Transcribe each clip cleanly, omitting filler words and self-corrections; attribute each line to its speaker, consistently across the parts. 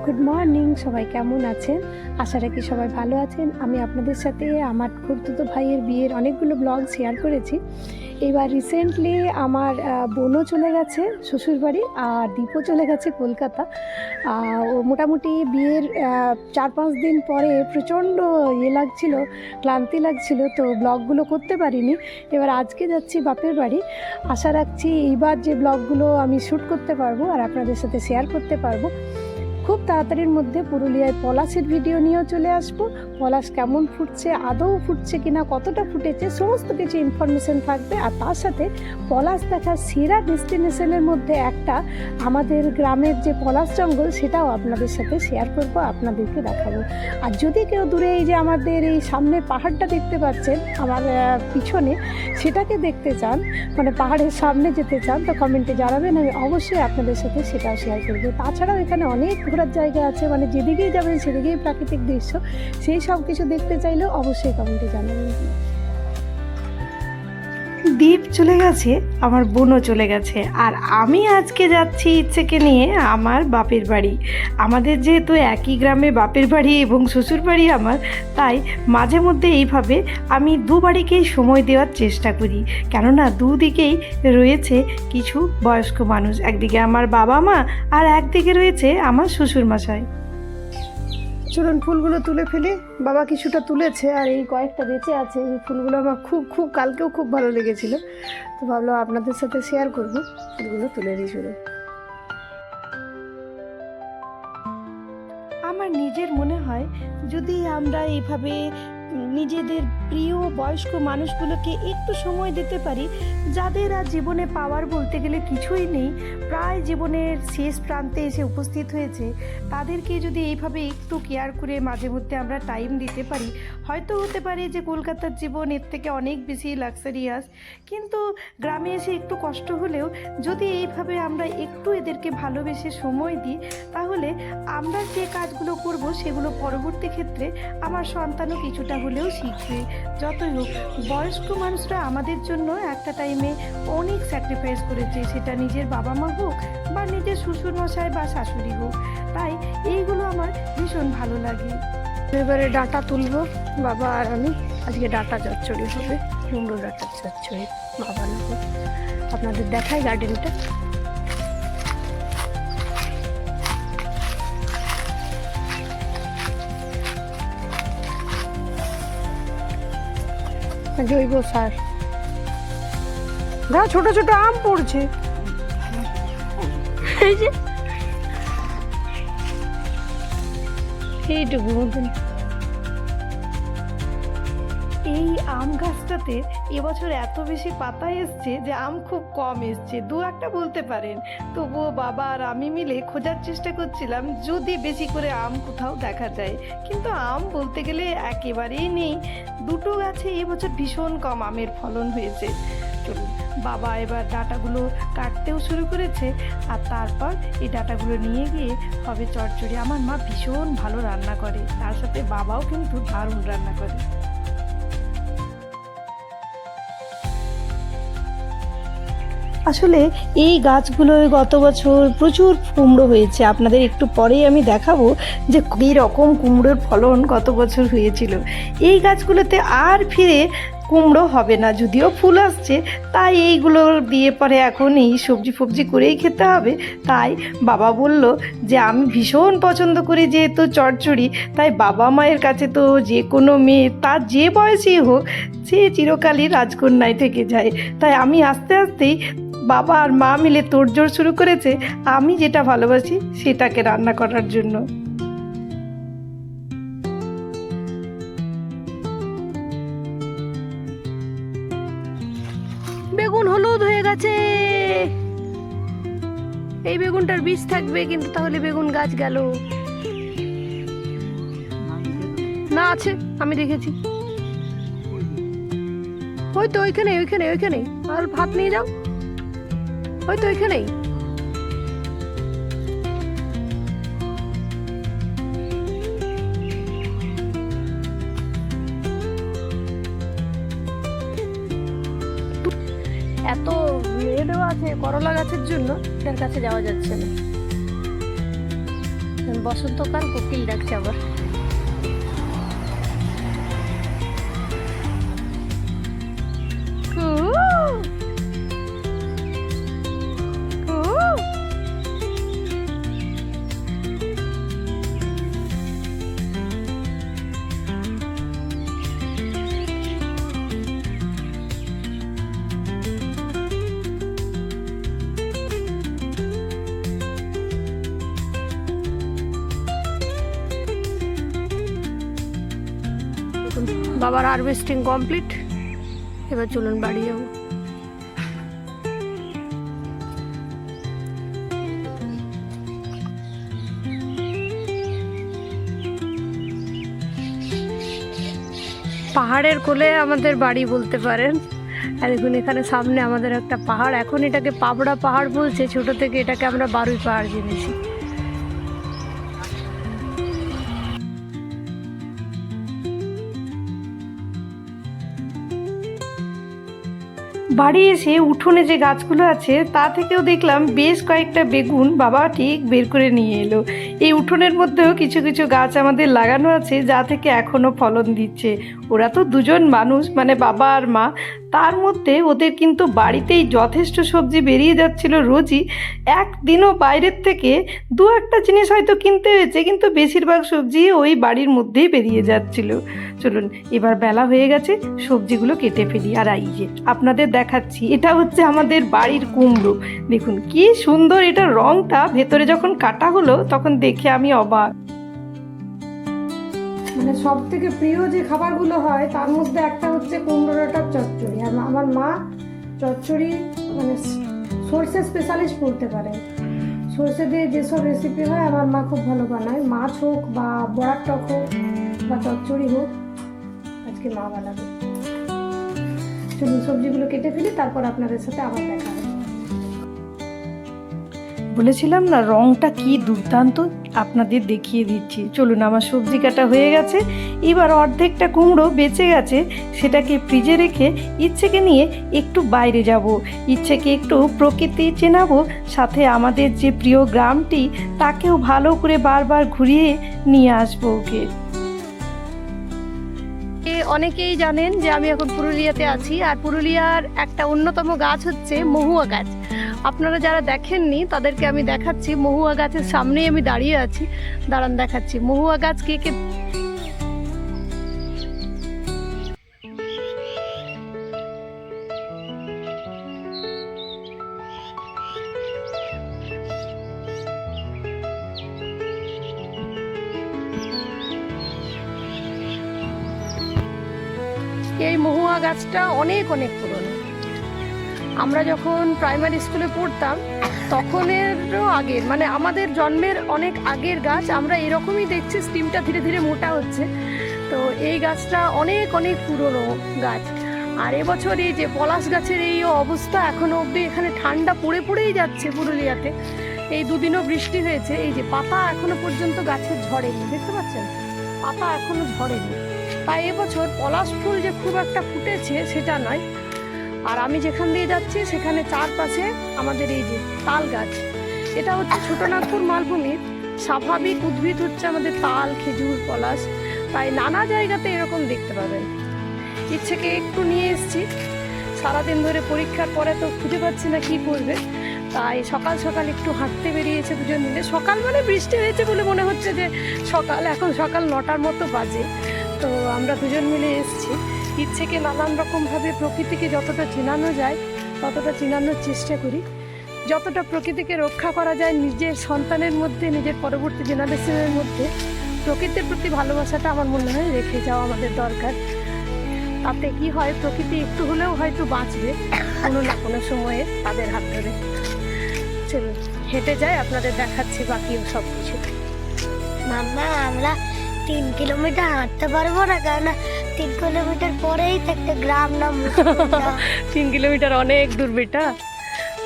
Speaker 1: Good morning, সবাই কেমন আছেন? আশা রাখি সবাই ভালো আছেন। আমি আপনাদের সাথে আমার খুড়তুতো ভাইয়ের বিয়ের অনেকগুলো ব্লগ শেয়ার করেছি। এবার রিসেন্টলি আমার বোনও চলে গেছে শ্বশুরবাড়ি, আর দীপও চলে গেছে কলকাতা। ও মোটামুটি বিয়ের 4-5 দিন পরে প্রচণ্ড লাগছিল, ক্লান্তি লাগছিল, তো ব্লগগুলো করতে পারিনি। এবার আজকে যাচ্ছি বাপের বাড়ি। আশা রাখছি এইবার যে ব্লগগুলো আমি শ্যুট করতে পারবো আর আপনাদের সাথে শেয়ার করতে পারবো। খুব তাড়াতাড়ির মধ্যে পুরুলিয়ায় পলাশের ভিডিও নিয়েও চলে আসবো। পলাশ কেমন ফুটছে, আদৌ ফুটছে কিনা, কতটা ফুটেছে, সমস্ত কিছু ইনফরমেশন থাকবে। আর তার সাথে পলাশ দেখার সেরা ডেস্টিনেশনের মধ্যে একটা আমাদের গ্রামের যে পলাশ জঙ্গল, সেটাও আপনাদের সাথে শেয়ার করব, আপনাদেরকে দেখাবো। আর যদি কেউ দূরে এই যে আমাদের এই সামনে পাহাড়টা দেখতে পাচ্ছেন আমার পিছনে, সেটাকে দেখতে চান, মানে পাহাড়ের সামনে যেতে চান, তো কমেন্টে জানাবেন, আমি অবশ্যই আপনাদের সাথে সেটাও শেয়ার করবো। তাছাড়াও এখানে অনেক ঘোরার জায়গা আছে, মানে যেদিকেই যাবেন সেদিকেই প্রাকৃতিক দৃশ্য, সেই সব কিছু দেখতে চাইলেও অবশ্যই কমেন্টে জানাবেন। দীপ চলে গেছে, আমার বোনও চলে গেছে, আর আমি আজকে যাচ্ছি ইচ্ছেকে নিয়ে আমার বাপের বাড়ি। আমাদের যেহেতু একই গ্রামে বাপের বাড়ি এবং শ্বশুর বাড়ি আমার, তাই মাঝে মধ্যে এইভাবে আমি দু বাড়িকেই সময় দেওয়ার চেষ্টা করি। কেননা দুদিকেই রয়েছে কিছু বয়স্ক মানুষ, একদিকে আমার বাবা মা আর একদিকে রয়েছে আমার শ্বশুরমশাই। চলুন ফুলগুলো তুলে ফেলি। বাবা কিছুটা তুলেছে আর এই কয়েকটা বেঁচে আছে। এই ফুলগুলো আমার খুব কালকেও খুব ভালো লেগেছিল, তো ভাবলাম আপনাদের সাথে শেয়ার করব। ফুলগুলো তুলে দিই শুরু। আমার নিজের মনে হয় যদি আমরা এইভাবে নিজেদের প্রিয় বয়স্ক মানুষগুলোকে একটু সময় দিতে পারি, যাদের আর জীবনে পাওয়ার বলতে গেলে কিছুই নেই, প্রায় জীবনের শেষ প্রান্তে এসে উপস্থিত হয়েছে, তাদেরকে যদি এইভাবে একটু কেয়ার করে মাঝে মধ্যে আমরা টাইম দিতে পারি, হয়তো হতে পারে যে কলকাতার জীবন এর থেকে অনেক বেশি লাক্সারিয়াস, কিন্তু গ্রামে এসে একটু কষ্ট হলেও যদি এইভাবে আমরা একটু এদেরকে ভালোবেসে সময় দিই, তাহলে আমরা যে কাজগুলো করব সেগুলো পরবর্তী ক্ষেত্রে আমার সন্তানও কিছুটা হলেও শিখবে। যতই হোক, বয়স্ক মানুষরা আমাদের জন্য একটা টাইমে অনেক স্যাক্রিফাইস করেছে, সেটা নিজের বাবা মা হোক বা নিজের শ্বশুরমশাই বা শাশুড়ি হোক, তাই এইগুলো আমার ভীষণ ভালো লাগে। এবারে ডাঁটা তুলবো বাবা আর আমি। আজকে ডাঁটা চচ্চড়ি হবে, কুমড়ো ডাঁটার চচ্চড়ি বাবা নেবো। আপনাদের দেখাই গার্ডেনটা। জৈব সার, না ছোট ছোট আম পড়ছে, এই যে এইটুকু মতন। এই আম গাছটাতে এবছর এত বেশি পাতা এসছে যে আম খুব কম এসছে, দু একটা বলতে পারেন। তবুও বাবা আর আমি মিলে খোঁজার চেষ্টা করছিলাম যদি বেশি করে আম কোথাও দেখা যায়, কিন্তু আম বলতে গেলে একেবারেই নেই। দুটো গাছে এবছর ভীষণ কম আমের ফলন হয়েছে। চলুন, বাবা এবার ডাঁটাগুলো কাটতেও শুরু করেছে, আর তারপর এই ডাঁটাগুলো নিয়ে গিয়ে হবে চচ্চড়ি। আমার মা ভীষণ ভালো রান্না করে, তার সাথে বাবাও কিন্তু দারুণ রান্না করে। আসলে এই গাছগুলোয় গত বছর প্রচুর কুমড়ো হয়েছে, আপনাদের একটু পরেই আমি দেখাবো যে কী রকম কুমড়োর ফলন গত বছর হয়েছিল। এই গাছগুলোতে আর ফিরে কুমড়ো হবে না, যদিও ফুল আসছে, তাই এইগুলো দিয়ে পরে এখন এই সবজি ফবজি করেই খেতে হবে। তাই বাবা বলল যে আমি ভীষণ পছন্দ করি যেহেতু চচ্চড়ি, তাই বাবা মায়ের কাছে তো যে কোনো মেয়ে তার যে বয়সই হোক সে চিরকালই রাজকন্যায় থেকে যায়। তাই আমি আস্তে আস্তেই বাবা আর মা মিলে তোড়জোড় শুরু করেছে আমি যেটা ভালোবাসি সেটাকে রান্না করার জন্য। বেগুন হলুদ হয়ে গেছে, এই বেগুনটার বীজ থাকবে, কিন্তু তাহলে বেগুন গাছ গেল না। আছে, আমি দেখেছি, ওই তো ওইখানে ওইখানে ওইখানে। আর ভাত নিয়ে যাও, ওই তো ওইখানেই। এত এ দেওয়া আছে করলা গাছের জন্য, এটার কাছে যাওয়া যাচ্ছে না। বসন্তকাল, কোকিল ডাকছে আবার। বাবার হারভেস্টিং কমপ্লিট, এবার চলুন বাড়ি যাবো। পাহাড়ের কোলে আমাদের বাড়ি বলতে পারেন। আর দেখুন এখানে সামনে আমাদের একটা পাহাড়, এখন এটাকে পাবড়া পাহাড় বলছে, ছোট থেকে এটাকে আমরা বারুই পাহাড় জেনেছি। বাড়ি এসে উঠোনে যে গাছগুলো আছে তা থেকেও দেখলাম বেশ কয়েকটা বেগুন বাবা ঠিক বের করে নিয়ে এলো। এই উঠোনের মধ্যেও কিছু কিছু গাছ আমাদের লাগানো আছে যা থেকে এখনও ফলন দিচ্ছে। ওরা তো দুজন মানুষ, মানে বাবা আর মা, তার মধ্যে ওদের কিন্তু বাড়িতেই যথেষ্ট সবজি বেরিয়ে যাচ্ছিল রোজই। একদিনও বাইরের থেকে দু একটা জিনিস হয়তো কিনতে হয়েছে, কিন্তু বেশিরভাগ সবজি ওই বাড়ির মধ্যেই বেরিয়ে যাচ্ছিল। চলুন এবার বেলা হয়ে গেছে, সবজিগুলো কেটে ফেলি। আর এই যে আপনাদের দেখাচ্ছি, এটা হচ্ছে আমাদের বাড়ির কুমড়ো। দেখুন কি সুন্দর এটা রংটা, ভেতরে যখন কাটা হলো তখন দেখে আমি অবাক। মানে সব থেকে প্রিয় যে খাবারগুলো হয় তার মধ্যে একটা হচ্ছে কুমড়ো ডাঁটার চচ্চড়ি। আর আমার মা চচ্চড়ি মানে সর্ষে স্পেশালিস্ট বলতে পারে। সর্ষে দিয়ে যেসব রেসিপি হয় আমার মা খুব ভালো বানায়, মাছ হোক বা বড়ার টক হোক বা চচ্চড়ি হোক, আজকে মা বানাবে। চলুন সবজিগুলো কেটে ফেলি, তারপর আপনাদের সাথে আবার দেখা হবে। বলেছিলাম না রংটা কি দুর্দান্ত, আপনাদের দেখিয়ে দিচ্ছি। চলুন আমার সবজি কাটা হয়ে গেছে, এবার অর্ধেকটা কুমড়ো বেঁচে গেছে, সেটাকে ফ্রিজে রেখে ইচ্ছেকে নিয়ে একটু বাইরে যাব। ইচ্ছেকে একটু প্রকৃতি চেনাবো, সাথে আমাদের যে প্রিয় গ্রামটি তাকেও ভালো করে বারবার ঘুরিয়ে নিয়ে আসবো ওকে। অনেকেই জানেন যে আমি এখন পুরুলিয়াতে আছি, আর পুরুলিয়ার একটা অন্যতম গাছ হচ্ছে মহুয়া গাছ। আপনারা যারা দেখেননি তাদেরকে আমি দেখাচ্ছি, মহুয়া গাছের সামনেই আমি দাঁড়িয়ে আছি, দাঁড়ান দেখাচ্ছি মহুয়া গাছ কে কে। এই মহুয়া গাছটা অনেক অনেক পুরনো। আমরা যখন প্রাইমারি স্কুলে পড়তাম তখনেরও আগের, মানে আমাদের জন্মের অনেক আগের গাছ। আমরা এরকমই দেখছি, স্টিমটা ধীরে ধীরে মোটা হচ্ছে। তো এই গাছটা অনেক অনেক পুরনো গাছ। আর এবছর এই যে পলাশ গাছের এই অবস্থা, এখনো অবধি এখানে ঠান্ডা পড়ে পড়েই যাচ্ছে পুরুলিয়াতে। এই দুদিনও বৃষ্টি হয়েছে, এই যে পাতা এখনো পর্যন্ত গাছের ঝরেনি, দেখতে পাচ্ছেন পাতা এখনো ঝরেনি। তাই এবছর পলাশ ফুল যে খুব একটা ফুটেছে সেটা নয়। আর আমি যেখান দিয়ে যাচ্ছি সেখানে চারপাশে আমাদের এই যে তাল গাছ, এটা হচ্ছে ছোটনাগপুর মালভূমির স্বাভাবিক উদ্ভিদ হচ্ছে আমাদের তাল, খেজুর, পলাশ। তাই নানা জায়গাতে এরকম দেখতে পাবেন। ইচ্ছেকে একটু নিয়ে এসেছি, সারাদিন ধরে পরীক্ষার পরে তো খুঁজে পাচ্ছি না কি করবে, তাই সকাল সকাল একটু হাঁটতে বেরিয়েছে দুজন মিলে। সকাল মানে বৃষ্টি হয়েছে বলে মনে হচ্ছে যে সকাল, এখন সকাল 9টার মতো বাজে। তো আমরা দুজন মিলে এসেছি। ইচ্ছেকে নানান রকমভাবে প্রকৃতিকে যতটা চেনানো যায় ততটা চেনানোর চেষ্টা করি, যতটা প্রকৃতিকে রক্ষা করা যায় নিজের সন্তানের মধ্যে, নিজের পরবর্তী জেনারেশনের মধ্যে প্রকৃতির প্রতি ভালোবাসাটা আমার মনে হয় রেখে যাওয়া আমাদের দরকার। তাতে কি হয়, প্রকৃতি একটু হলেও হয়তো বাঁচবে কোনো না কোনো সময়ে তাদের হাত ধরে। চলুন হেঁটে যাই, আপনাদের দেখাচ্ছি বাকিও সব কিছু।
Speaker 2: মাম্মা আমরা 3 কিলোমিটার হাঁটতে পারবো না, কারণ 3 কিলোমিটার পরেই তো একটা গ্রাম নাম।
Speaker 1: 3 কিলোমিটার অনেক দূর বেটা।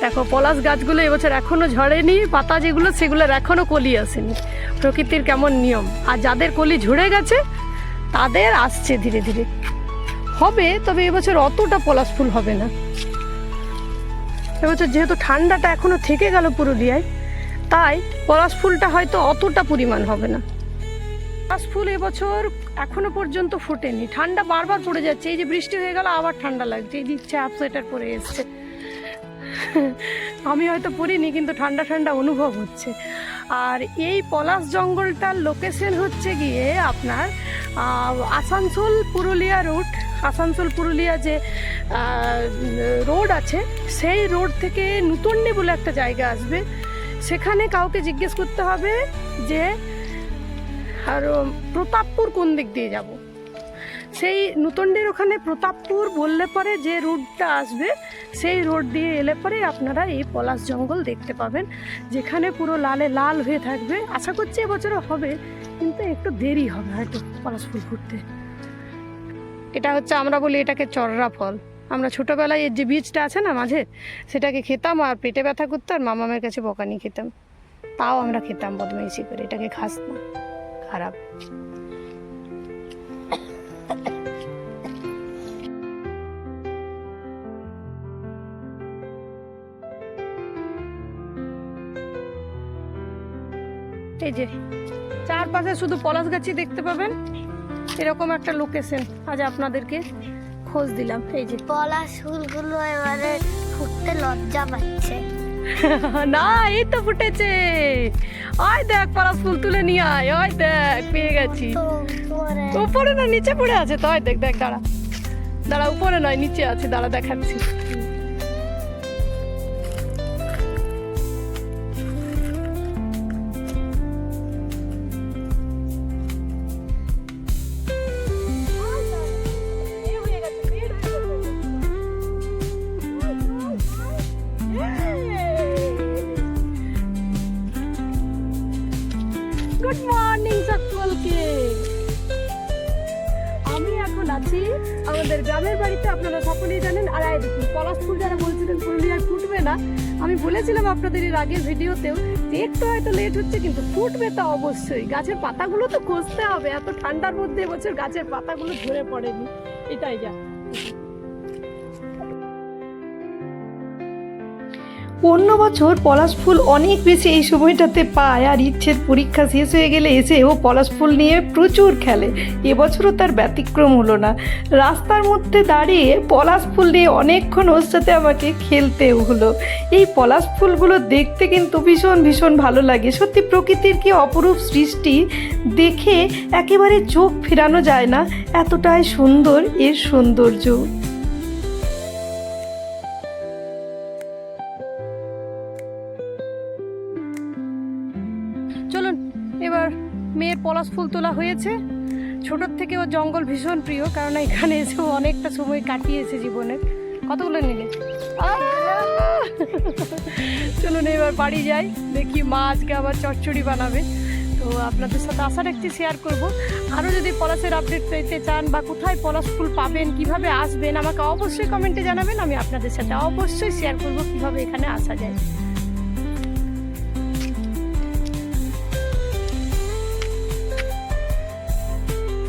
Speaker 1: দেখো পলাশ গাছগুলো এবছর এখনো ঝরেনি, পাতা যেগুলো সেগুলোর এখনো কলি আসেনি। প্রকৃতির কেমন নিয়ম। আর যাদের কলি ঝরে গেছে তাদের আসছে ধীরে ধীরে, হবে। তবে এবছর অতটা পলাশ ফুল হবে না। এবছর যেহেতু ঠান্ডাটা এখনো থেকে গেল পুরুলিয়ায়, তাই পলাশ ফুলটা হয়তো অতটা পরিমাণ হবে না। পলাশ ফুল এবছর এখনো পর্যন্ত ফোটেনি, ঠান্ডা বারবার পড়ে যাচ্ছে। এই যে বৃষ্টি হয়ে গেল আবার ঠান্ডা লাগছে, এই যে ইচ্ছে হাফ সোয়েটার পরে এসছে। আমি হয়তো পরিনি কিন্তু ঠান্ডা ঠান্ডা অনুভব হচ্ছে। আর এই পলাশ জঙ্গলটার লোকেশন হচ্ছে গিয়ে আপনার আসানসোল পুরুলিয়া রুট, আসানসোল পুরুলিয়া যে রোড আছে সেই রোড থেকে নূতন্ডি বলে একটা জায়গা আসবে, সেখানে কাউকে জিজ্ঞেস করতে হবে যে আর প্রতাপপুর কোন দিক দিয়ে যাব। সেই নূতন্ডির ওখানে প্রতাপপুর বললে পরে যে রোডটা আসবে সেই রোড দিয়ে এলে পরে আপনারা এই পলাশ জঙ্গল দেখতে পাবেন, যেখানে পুরো লালে লাল হয়ে থাকবে। আশা করছি এবছরও হবে, কিন্তু একটু দেরি হবে হয়তো পলাশ ফুল ফুটতে। এটা হচ্ছে, আমরা বলি এটাকে চররা ফল। আমরা ছোটোবেলায় এর যে বীজটা আছে না মাঝে, সেটাকে খেতাম আর পেটে ব্যথা করতো আর মামামের কাছে বকানি খেতাম, তাও আমরা খেতাম বদমাইশি করে। এটাকে খাস না, খারাপ। এই যে চারপাশে শুধু পলাশ গাছই দেখতে পাবেন, এরকম একটা লোকেশন আজ আপনাদেরকে খোঁজ দিলাম। এই যে
Speaker 2: পলাশ ফুলগুলো এবারে ফুটতে লজ্জা পাচ্ছে।
Speaker 1: না, এই তো ফুটেছে। ওই দেখ পলাশ ফুল তুলে নিয়ে আয়, ওই দেখ পেয়ে গেছি। উপরে না নিচে পড়ে আছে তো, ওই দেখ দেখ, দাঁড়া দাঁড়া, উপরে নয় নিচে আছে, দাঁড়া দেখাচ্ছি। গুড মর্নিং সকলকে। আমি এখন আছি আমাদের গ্রামের বাড়িতে, আপনারা সকলেই জানেন। আর এই দেখুন পলাশ ফুল, যারা বলছিলেন পুরুলিয়ায় ফুটবে না, আমি বলেছিলাম আপনাদের এর আগের ভিডিওতেও যে একটু হয়তো লেট হচ্ছে, কিন্তু ফুটবে তো অবশ্যই। গাছের পাতাগুলো তো খুঁজতে হবে, এত ঠান্ডার মধ্যে এবছর গাছের পাতাগুলো ঝরে পড়েনি, এটাই যা। অন্য বছর পলাশ ফুল অনেক বেশি এই সময়টাতে পায়, আর ইচ্ছের পরীক্ষা শেষ হয়ে গেলে এসে ও পলাশ ফুল নিয়ে প্রচুর খেলে। এবছরও তার ব্যতিক্রম হলো না। রাস্তার মধ্যে দাঁড়িয়ে পলাশ ফুল নিয়ে অনেকক্ষণ ওর সাথে আমাকে খেলতেও হলো। এই পলাশ ফুলগুলো দেখতে কিন্তু ভীষণ ভীষণ ভালো লাগে। সত্যি প্রকৃতির কি অপরূপ সৃষ্টি, দেখে একেবারে চোখ ফেরানো যায় না, এতটাই সুন্দর এর সৌন্দর্য। চলুন এবার মেয়ের পলাশ ফুল তোলা হয়েছে। ছোটোর থেকে ও জঙ্গল ভীষণ প্রিয়, কারণ এখানে এসেও অনেকটা সময় কাটিয়েছে জীবনে। কতগুলো নিলে? চলুন এবার বাড়ি যাই, দেখি মা আজকে আবার চচ্চড়ি বানাবে। তো আপনাদের সাথে আশা রাখছি শেয়ার করব। আরও যদি পলাশের আপডেট পেতে চান বা কোথায় পলাশ ফুল পাবেন, কিভাবে আসবেন, আমাকে অবশ্যই কমেন্টে জানাবেন। আমি আপনাদের সাথে অবশ্যই শেয়ার করব কিভাবে এখানে আসা যায়।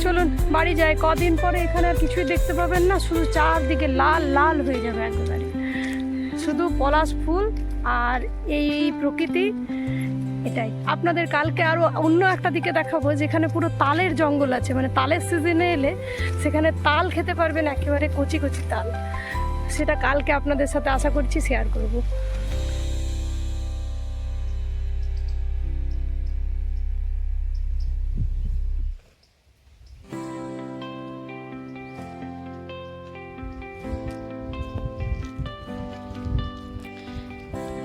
Speaker 1: চলুন বাড়ি যাই। কদিন পরে এখানে আর কিছুই দেখতে পাবেন না, শুধু চারদিকে লাল লাল হয়ে যাবে একেবারে, শুধু পলাশ ফুল আর এই প্রকৃতি। এটাই আপনাদের কালকে আরও অন্য একটা দিকে দেখাবো, যেখানে পুরো তালের জঙ্গল আছে। মানে তালের সিজনে এলে সেখানে তাল খেতে পারবেন, একেবারে কচি কচি তাল। সেটা কালকে আপনাদের সাথে আশা করছি শেয়ার করব।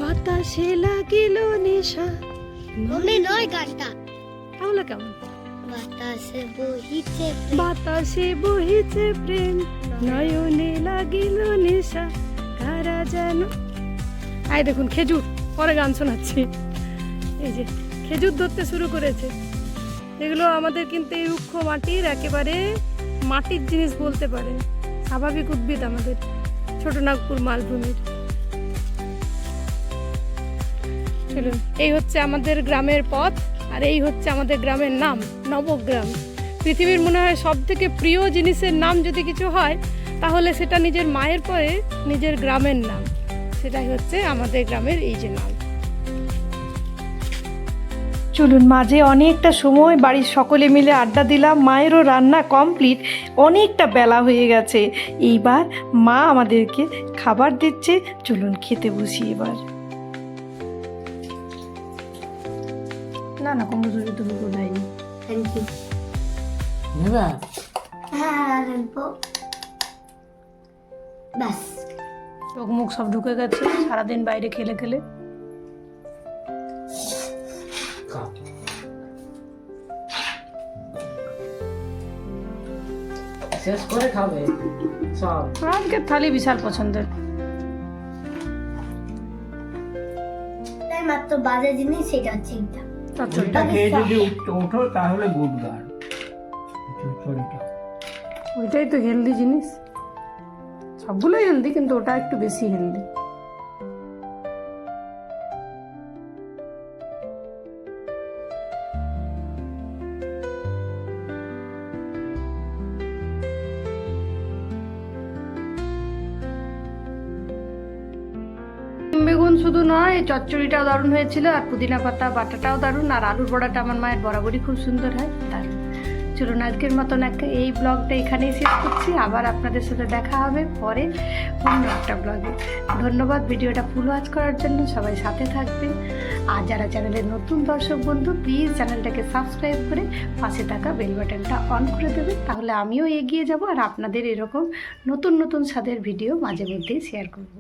Speaker 1: বাতাসে লাগিল নেশা।
Speaker 2: মনে নয় গানটা,
Speaker 1: তাহলে কেমন?
Speaker 2: বাতাসে বহিছে
Speaker 1: বাতাসে বহিছে প্রেম, নয়নে লাগিল নেশা, কারা যেন। আই দেখুন খেজুর, পরে গান শোনাচ্ছি। এই যে খেজুর ধরতে শুরু করেছে। এগুলো আমাদের কিন্তু এই রুক্ষ মাটির, একেবারে মাটির জিনিস বলতে পারেন, স্বাভাবিক উদ্ভিদ আমাদের ছোটনাগপুর মালভূমির। চলুন, এই হচ্ছে আমাদের গ্রামের পথ, আর এই হচ্ছে আমাদের গ্রামের নাম নবগ্রাম। পৃথিবীর মনে হয় সব থেকে প্রিয় জিনিসের নাম যদি কিছু হয়, তাহলে সেটা নিজের মায়ের পরে নিজের গ্রামের নাম। সেটাই হচ্ছে আমাদের গ্রামের এই যে নাম। চলুন, মাঝে অনেকটা সময় বাড়ির সকলে মিলে আড্ডা দিলাম, মায়েরও রান্না কমপ্লিট, অনেকটা বেলা হয়ে গেছে। এইবার মা আমাদেরকে খাবার দিচ্ছে, চলুন খেতে বসি এবার। না না, কুমড়ো ঝুড়ি তুমি কোথায়?
Speaker 2: Thank you.
Speaker 3: নেবা?
Speaker 2: হ্যাঁ নেবো। ব্যাস।
Speaker 1: চোখ মুখ সব ঢুকে গেছে সারাদিন বাইরে খেলে খেলে।
Speaker 3: খাও। শেষ করে খাবে সব।
Speaker 1: আজকের থালি বিশাল পছন্দের।
Speaker 2: তাই মাত্র বাজে জিনিস সেটা হচ্ছে এটা।
Speaker 3: এটা খেয়ে যদি ওঠো তাহলে গুডগার চচ্চড়িটা।
Speaker 1: ওইটাই তো হেলদি জিনিস, সবগুলোই হেলদি কিন্তু ওটা একটু বেশি হেলদি। বেগুন শুধু নয়, এই চচ্চড়িটাও দারুণ হয়েছিল, আর পুদিনা পাতা বাটাটাও দারুণ, আর আলুর বড়াটা আমার মায়ের বরাবরই খুব সুন্দর হয়, দারুণ। চলুন আজকের মতন এই ব্লগটা এখানেই শেষ করছি। আবার আপনাদের সাথে দেখা হবে পরে অন্য একটা ব্লগে। ধন্যবাদ ভিডিওটা ফুল ওয়াচ করার জন্য, সবাই সাথে থাকবেন। আর যারা চ্যানেলের নতুন দর্শক বন্ধু, প্লিজ চ্যানেলটাকে সাবস্ক্রাইব করে পাশে থাকা বেল বাটনটা অন করে দেবেন, তাহলে আমিও এগিয়ে যাব আর আপনাদের এরকম নতুন নতুন স্বাদের ভিডিও মাঝে মধ্যেই শেয়ার করব।